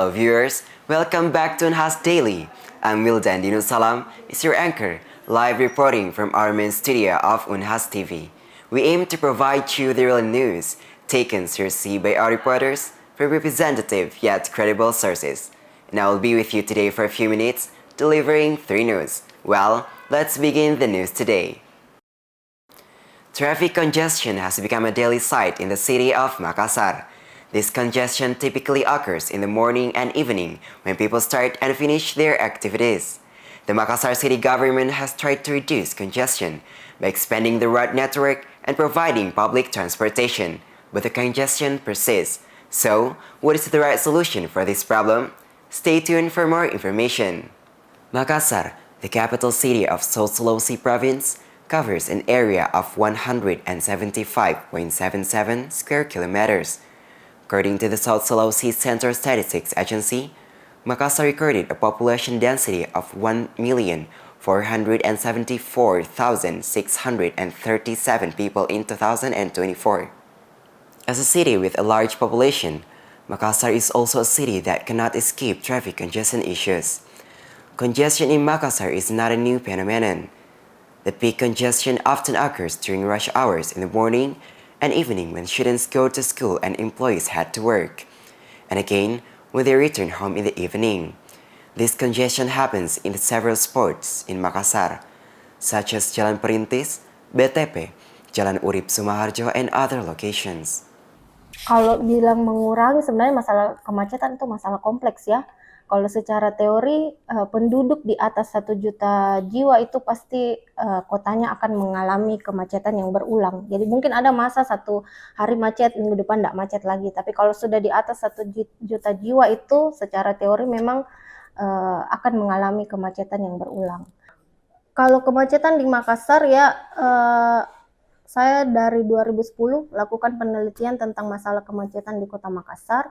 Hello viewers, welcome back to Unhas Daily. I'm Wildan Dinusalam, is your anchor, live reporting from our main studio of Unhas TV. We aim to provide you the real news, taken seriously by our reporters from representative yet credible sources. And I will be with you today for a few minutes, delivering 3 news. Well, let's begin the news today. Traffic congestion has become a daily sight in the city of Makassar. This congestion typically occurs in the morning and evening when people start and finish their activities. The Makassar city government has tried to reduce congestion by expanding the road network and providing public transportation, but the congestion persists. So, what is the right solution for this problem? Stay tuned for more information. Makassar, the capital city of South Sulawesi province, covers an area of 175.77 square kilometers. According to the South Sulawesi Central Statistics Agency, Makassar recorded a population density of 1,474,637 people in 2024. As a city with a large population, Makassar is also a city that cannot escape traffic congestion issues. Congestion in Makassar is not a new phenomenon. The peak congestion often occurs during rush hours in the morning and evening when students go to school and employees head to work, and again when they return home in the evening. This congestion happens in several spots in Makassar, such as Jalan Perintis, BTP, Jalan Urip Sumaharjo, and other locations. Kalau bilang mengurangi, sebenarnya masalah kemacetan itu masalah kompleks ya. Kalau secara teori, penduduk di atas 1 juta jiwa itu pasti kotanya akan mengalami kemacetan yang berulang. Jadi mungkin ada masa 1 hari macet, minggu depan tidak macet lagi. Tapi kalau sudah di atas 1 juta jiwa itu secara teori memang akan mengalami kemacetan yang berulang. Kalau kemacetan di Makassar ya, saya dari 2010 lakukan penelitian tentang masalah kemacetan di Kota Makassar.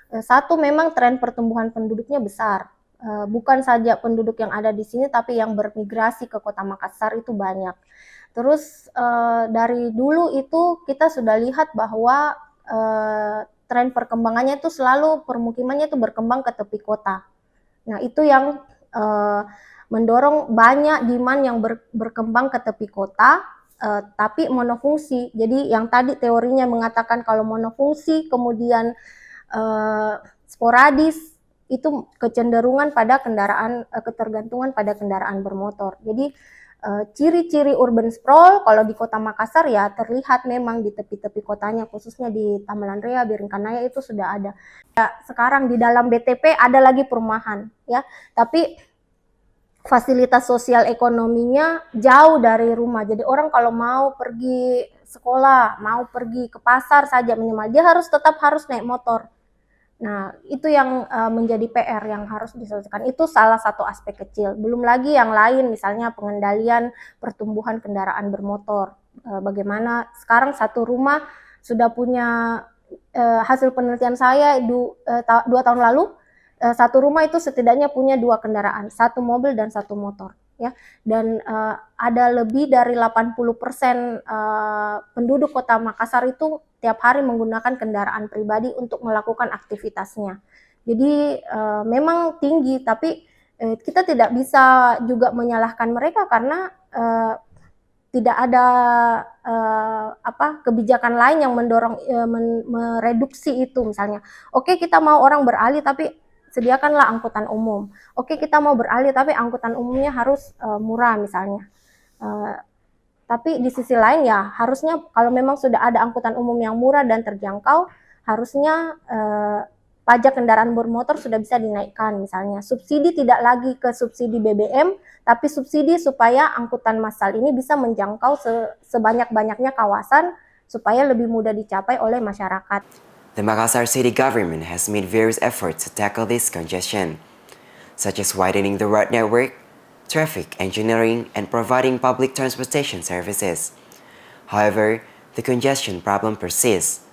Satu, memang tren pertumbuhan penduduknya besar. Bukan saja penduduk yang ada di sini, tapi yang bermigrasi ke Kota Makassar itu banyak. Terus dari dulu itu kita sudah lihat bahwa tren perkembangannya itu selalu permukimannya itu berkembang ke tepi kota. Nah itu yang mendorong banyak demand yang berkembang ke tepi kota, tapi monofungsi. Jadi yang tadi teorinya mengatakan kalau monofungsi kemudian sporadis itu kecenderungan pada ketergantungan pada kendaraan bermotor. Jadi ciri-ciri urban sprawl kalau di Kota Makassar ya terlihat memang di tepi-tepi kotanya, khususnya di Tamalan Rea, Biringkanaya itu sudah ada. Ya, sekarang di dalam BTP ada lagi perumahan ya, tapi fasilitas sosial ekonominya jauh dari rumah. Jadi orang kalau mau pergi sekolah, mau pergi ke pasar saja minimal dia tetap harus naik motor. Nah, itu yang menjadi PR yang harus diselesaikan. Itu salah satu aspek kecil. Belum lagi yang lain, misalnya pengendalian pertumbuhan kendaraan bermotor. Bagaimana sekarang satu rumah sudah punya, hasil penelitian saya 2 tahun lalu, satu rumah itu setidaknya punya 2 kendaraan, 1 mobil dan 1 motor. Ya, dan ada lebih dari 80% penduduk Kota Makassar itu tiap hari menggunakan kendaraan pribadi untuk melakukan aktivitasnya. Jadi memang tinggi, tapi kita tidak bisa juga menyalahkan mereka karena tidak ada kebijakan lain yang mendorong mereduksi itu. Misalnya, oke, kita mau orang beralih tapi sediakanlah angkutan umum. Oke, kita mau beralih tapi angkutan umumnya harus murah misalnya. Tapi di sisi lain ya harusnya kalau memang sudah ada angkutan umum yang murah dan terjangkau, harusnya pajak kendaraan bermotor sudah bisa dinaikkan misalnya. Subsidi tidak lagi ke subsidi BBM, tapi subsidi supaya angkutan massal ini bisa menjangkau sebanyak-banyaknya kawasan supaya lebih mudah dicapai oleh masyarakat. The Makassar city government has made various efforts to tackle this congestion, such as widening the road network, traffic engineering, and providing public transportation services. However, the congestion problem persists.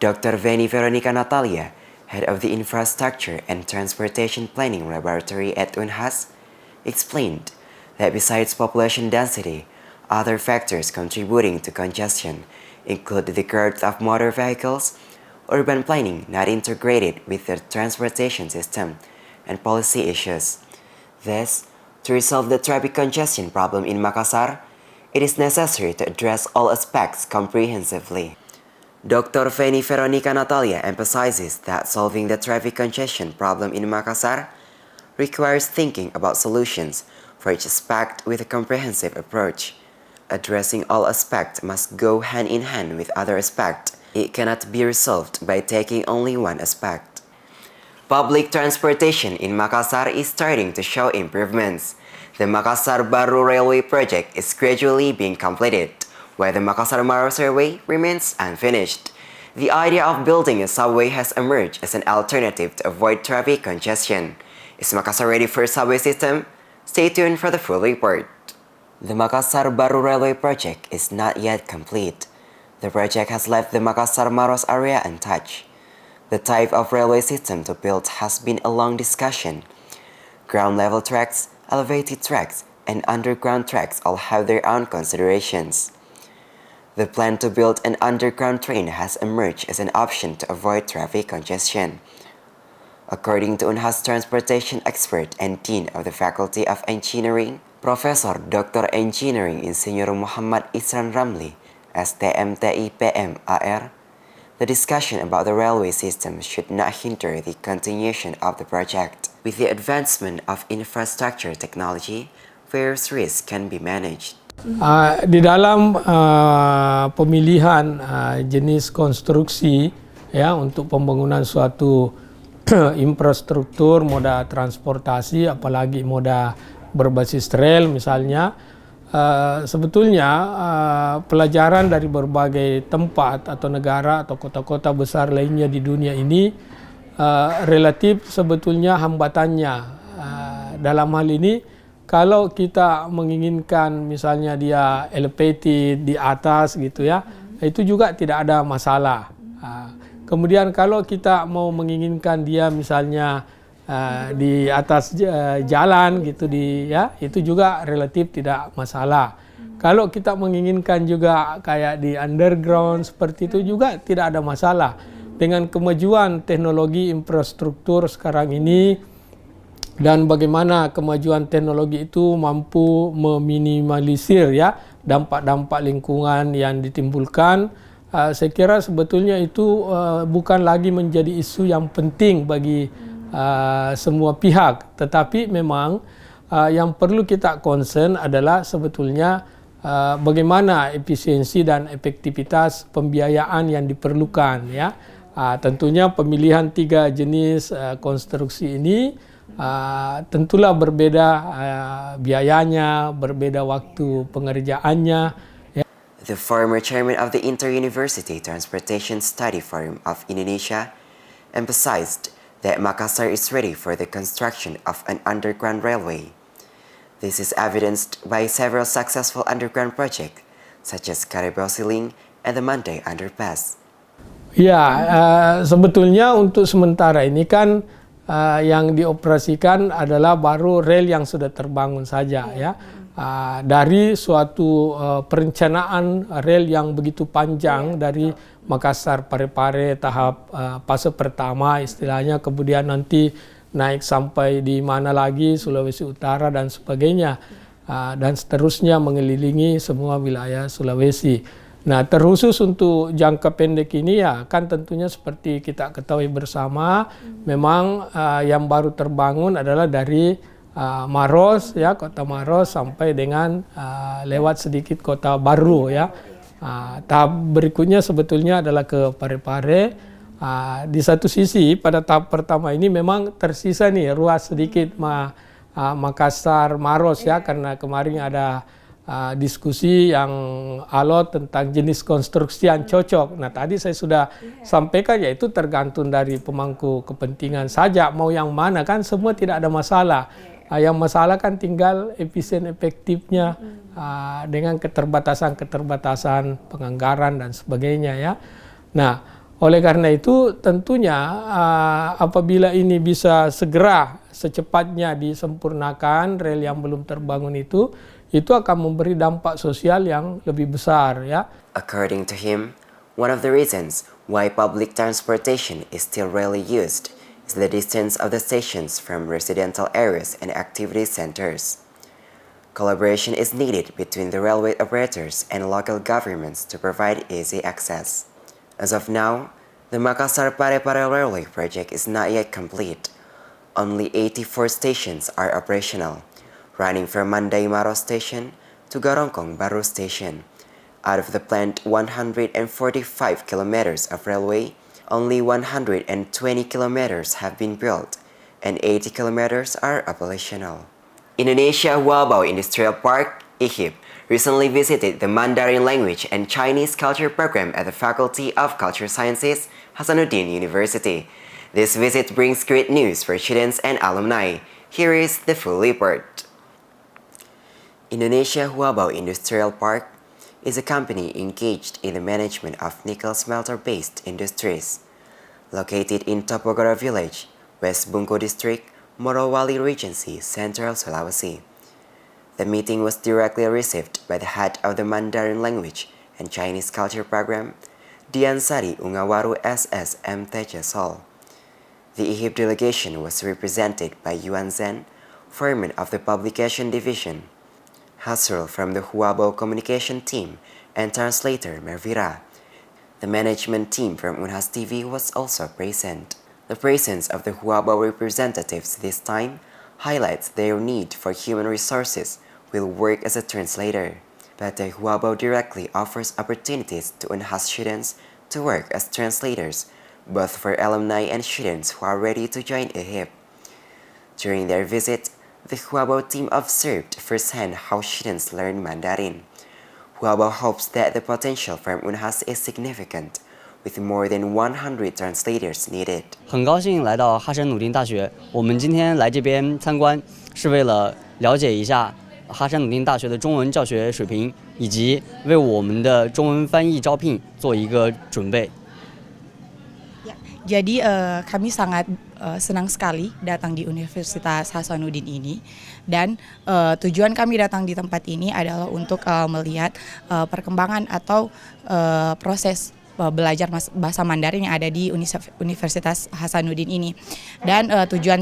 Dr. Veni Veronica Natalia, head of the Infrastructure and Transportation Planning Laboratory at UNHAS, explained that besides population density, other factors contributing to congestion include the growth of motor vehicles, urban planning not integrated with the transportation system, and policy issues. Thus, to resolve the traffic congestion problem in Makassar, it is necessary to address all aspects comprehensively. Dr. Feni Veronica Natalia emphasizes that solving the traffic congestion problem in Makassar requires thinking about solutions for each aspect with a comprehensive approach. Addressing all aspects must go hand in hand with other aspects. It cannot be resolved by taking only one aspect. Public transportation in Makassar is starting to show improvements. The Makassar Baru Railway project is gradually being completed, while the Makassar Maros Railway remains unfinished. The idea of building a subway has emerged as an alternative to avoid traffic congestion. Is Makassar ready for a subway system? Stay tuned for the full report. The Makassar Baru Railway project is not yet complete. The project has left the Makassar Maros area untouched. The type of railway system to build has been a long discussion. Ground-level tracks, elevated tracks, and underground tracks all have their own considerations. The plan to build an underground train has emerged as an option to avoid traffic congestion. According to Unhas transportation expert and dean of the Faculty of Engineering, Profesor Dr. Engineering Insinyur Muhammad Isran Ramli, STMTI PMAR, the discussion about the railway system should not hinder the continuation of the project. With the advancement of infrastructure technology, various risks can be managed. Di dalam pemilihan jenis konstruksi ya untuk pembangunan suatu infrastruktur moda transportasi, apalagi moda berbasis rel misalnya, sebetulnya pelajaran dari berbagai tempat atau negara atau kota-kota besar lainnya di dunia ini relatif sebetulnya hambatannya. Dalam hal ini, kalau kita menginginkan misalnya dia elevated di atas gitu ya, itu juga tidak ada masalah. Kemudian kalau kita mau menginginkan dia misalnya di atas jalan gitu itu juga relatif tidak masalah. Kalau kita menginginkan juga kayak di underground seperti itu juga tidak ada masalah. Dengan kemajuan teknologi infrastruktur sekarang ini dan bagaimana kemajuan teknologi itu mampu meminimalisir ya dampak-dampak lingkungan yang ditimbulkan, saya kira sebetulnya itu bukan lagi menjadi isu yang penting bagi semua pihak, tetapi memang yang perlu kita concern adalah sebetulnya bagaimana efisiensi dan efektivitas pembiayaan yang diperlukan ya. Tentunya pemilihan 3 jenis konstruksi ini tentulah berbeda biayanya, berbeda waktu pengerjaannya. The former chairman of the Inter-University Transportation Study Forum of Indonesia emphasized that Makassar is ready for the construction of an underground railway. This is evidenced by several successful underground projects, such as Karibau Siling and the Mandai Underpass. Ya, sebetulnya untuk sementara ini kan yang dioperasikan adalah baru rel yang sudah terbangun saja ya. Dari suatu perencanaan rel yang begitu panjang dari Makassar Parepare tahap fase pertama istilahnya, kemudian nanti naik sampai di mana lagi Sulawesi Utara dan sebagainya, dan seterusnya mengelilingi semua wilayah Sulawesi. Nah, terkhusus untuk jangka pendek ini ya kan tentunya seperti kita ketahui bersama, memang yang baru terbangun adalah dari Maros ya, kota Maros sampai dengan lewat sedikit kota Baru ya. Tahap berikutnya sebetulnya adalah ke Parepare. Di satu sisi pada tahap pertama ini memang tersisa nih ruas sedikit Makassar Maros ya, karena kemarin ada diskusi yang alot tentang jenis konstruksi yang cocok. Nah, tadi saya sudah sampaikan yaitu tergantung dari pemangku kepentingan saja mau yang mana, kan semua tidak ada masalah. Yang masalah kan tinggal efisien efektifnya dengan keterbatasan penganggaran dan sebagainya ya. Nah, oleh karena itu tentunya apabila ini bisa segera secepatnya disempurnakan rel yang belum terbangun itu akan memberi dampak sosial yang lebih besar ya. According to him, one of the reasons Why public transportation is still rarely used is the distance of the stations from residential areas and activity centers. Collaboration is needed between the railway operators and local governments to provide easy access. As of now, the Makassar-Parepare Railway project is not yet complete. Only 84 stations are operational, running from Mandai Maros Station to Garongkong Baru Station. Out of the planned 145 kilometers of railway, only 120 kilometers have been built, and 80 kilometers are operational. Indonesia Huabao Industrial Park, IHIP, recently visited the Mandarin Language and Chinese Culture program at the Faculty of Cultural Sciences, Hasanuddin University. This visit brings great news for students and alumni. Here is the full report. Indonesia Huabao Industrial Park is a company engaged in the management of nickel smelter-based industries. Located in Topogoro Village, West Bungo District, Morowali Regency, Central Sulawesi. The meeting was directly received by the head of the Mandarin Language and Chinese Culture program, Diansari Ungawaru SS M. Tejasol. The IHIP delegation was represented by Yuan Zhen, foreman of the publication division, Hasrul from the Huabao communication team, and translator Mervira. The management team from Unhas TV was also present. The presence of the Huabao representatives this time highlights their need for human resources will work as a translator. But the Huabao directly offers opportunities to Unhas students to work as translators, both for alumni and students who are ready to join IHIP. During their visit, the Huabao team observed firsthand how students learn Mandarin. Huabao hopes that the potential from Unhas is significant, with more than 100 translators needed. 很高兴来到哈山努丁大学。我们今天来这边参观，是为了了解一下哈山努丁大学的中文教学水平，以及为我们的中文翻译招聘做一个准备。 Jadi kami sangat senang sekali datang di Universitas Hasanuddin ini, dan tujuan kami datang di tempat ini adalah untuk melihat perkembangan atau proses belajar bahasa Mandarin yang ada di Universitas Hasanuddin ini. Dan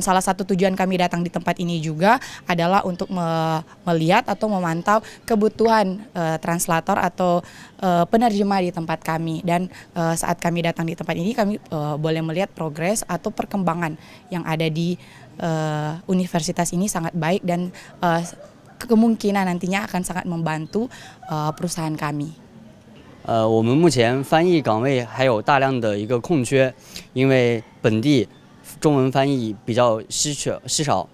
salah satu tujuan kami datang di tempat ini juga adalah untuk melihat atau memantau kebutuhan translator atau penerjemah di tempat kami. Dan saat kami datang di tempat ini, kami boleh melihat progres atau perkembangan yang ada di universitas ini sangat baik, dan kemungkinan nantinya akan sangat membantu perusahaan kami. 我们目前翻译岗位还有大量的一个空缺，因为本地中文翻译比较稀少，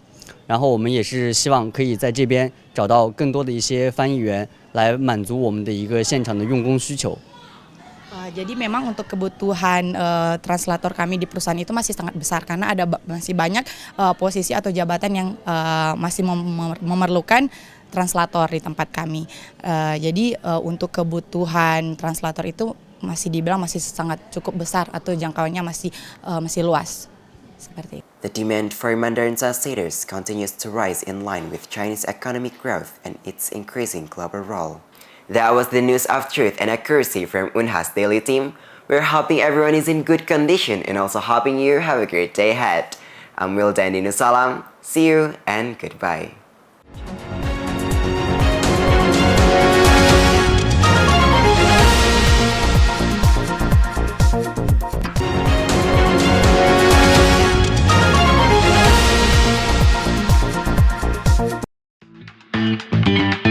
然后我们也是希望可以在这边找到更多的一些翻译员，来满足我们的一个现场的用工需求。 Jadi memang untuk kebutuhan translator kami di perusahaan itu masih sangat besar, karena masih banyak posisi atau jabatan yang masih memerlukan translator di tempat kami. Jadi untuk kebutuhan translator itu masih dibilang masih sangat cukup besar, atau jangkauannya masih luas. Seperti itu. The demand for Mandarin translators continues to rise in line with Chinese economic growth and its increasing global role. That was the news of truth and accuracy from Unhas Daily Team. We're hoping everyone is in good condition and also hoping you have a great day ahead. I'm Wildan Dinusalam. See you and goodbye. Thank you.